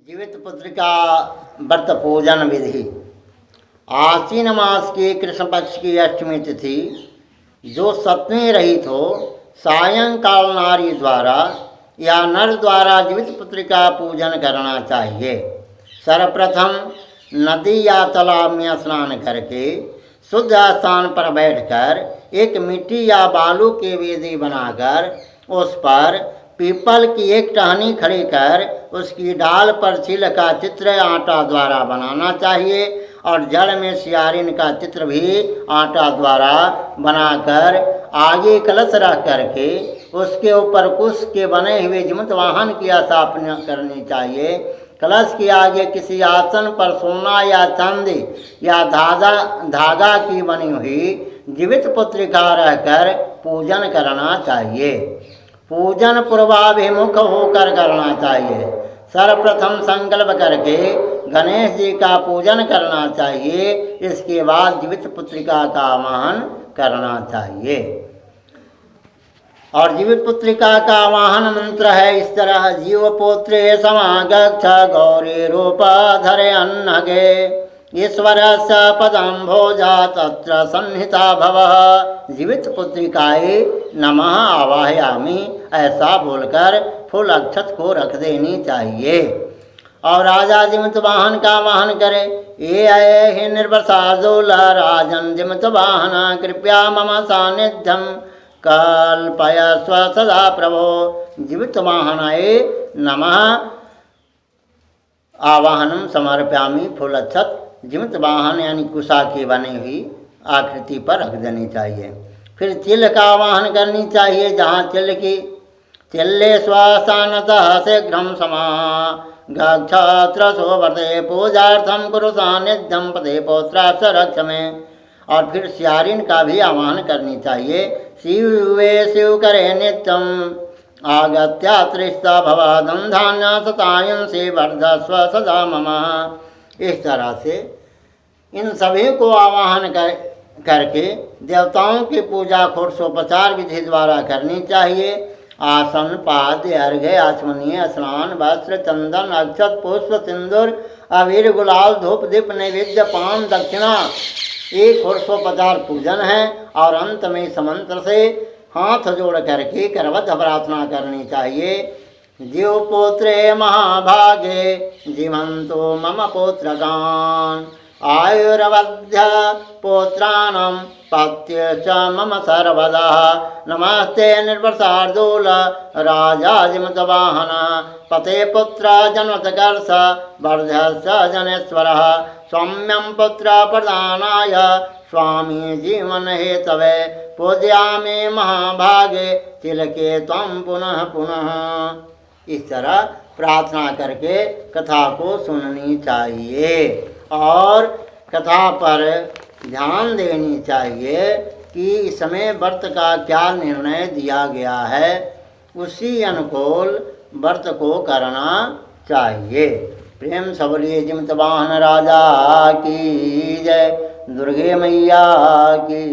जीवित पुत्र का व्रत पूजन विधि। आश्विन मास के कृष्ण पक्ष की अष्टमी तिथि जो सप्तमी रहित हो, सायंकाल नारी द्वारा या नर द्वारा जीवित पुत्र का पूजन करना चाहिए। सर्वप्रथम नदी या तालाब में स्नान करके शुद्ध स्थान पर बैठकर एक मिट्टी या बालू की वेदी बनाकर उस पर पीपल की एक टहनी खड़ी कर उसकी डाल पर छिल का चित्र आटा द्वारा बनाना चाहिए और जड़ में सियारिन का चित्र भी आटा द्वारा बनाकर आगे कलश रख करके उसके ऊपर कुश के बने हुए जीवित वाहन की स्थापना करनी चाहिए। कलश के आगे किसी आसन पर सोना या चांदी या धागा की बनी हुई जीवित पुत्रिका रहकर पूजन करना चाहिए। पूजन पूर्वाभिमुख होकर करना चाहिए। सर्वप्रथम संकल्प करके गणेश जी का पूजन करना चाहिए। इसके बाद जीवित पुत्रिका का आवाहन करना चाहिए। और जीवित पुत्रिका का आवाहन मंत्र है इस तरह: जीव पुत्रे समागच्छ गौरी रूप धरे अन्नगे ईश्वरस्य पदम्भोजा तत्र सन्निहिता भवः। जीवित पुत्रिकाए नमः आवाहयामि ऐसा बोलकर फूल अक्षत को रख देनी चाहिए। और राजा जीवित वाहन का वाहन करे। ये आये ही निर्वसादोल राजन जीवित वाहन कृपया मम सानिध्यम कल्पयस्व सदा प्रभो। जीवित वाहनाय नमः आवाहनम समर्पयामि फूल अक्षत जीवित वाहन यानी कुशा की बनी हुई आकृति पर रख देनी चाहिए। फिर चिल का आवाहन करनी चाहिए। जहाँ चिल की चिल्ले श्वासानतः शीघ्रम समा गच्छत्र सोवर्ते पूजार्थम कुरु सानिध्यम पदे पौत्राक्ष रक्ष में। और फिर सियारिन का भी आवाहन करनी चाहिए। शिवे शिव करे नित्यम आगत्या त्रिस्ता भवदम धान्य सतायं से वर्धस्व सदा मम। इस तरह से इन सभी को आवाहन करके देवताओं की पूजा षोडशोपचार विधि द्वारा करनी चाहिए। आसन पाद्य अर्घ्य आचमनीय स्नान वस्त्र चंदन अक्षत पुष्प सिंदूर अबीर गुलाल धूप दीप नैवेद्य पान दक्षिणा एक षोडशोपचार पूजन है। और अंत में समंत्र से हाथ जोड़ करके करबद्ध प्रार्थना करनी चाहिए। जीव पुत्रे महाभागे जीवंतो मम पुत्रगान आयुर्वध्य पुत्राणं पत्य च मम सर्वदा। नमस्ते निर्वसार्दूल राजा जीवित वाहन पते पुत्र जनोत्कर्ष वर्धस्स जनेश्वरः सौम्यं पुत्र प्रदानाय स्वामी जीवन हेतवे पूजयामि महाभागे तिलके त्वं पुनः पुनः। इस तरह प्रार्थना करके कथा को सुननी चाहिए और कथा पर ध्यान देनी चाहिए कि इसमें व्रत का क्या निर्णय दिया गया है, उसी अनुकूल व्रत को करना चाहिए। प्रेम से बोलिए जीवित वाहन राजा की जय, दुर्गे मैया की।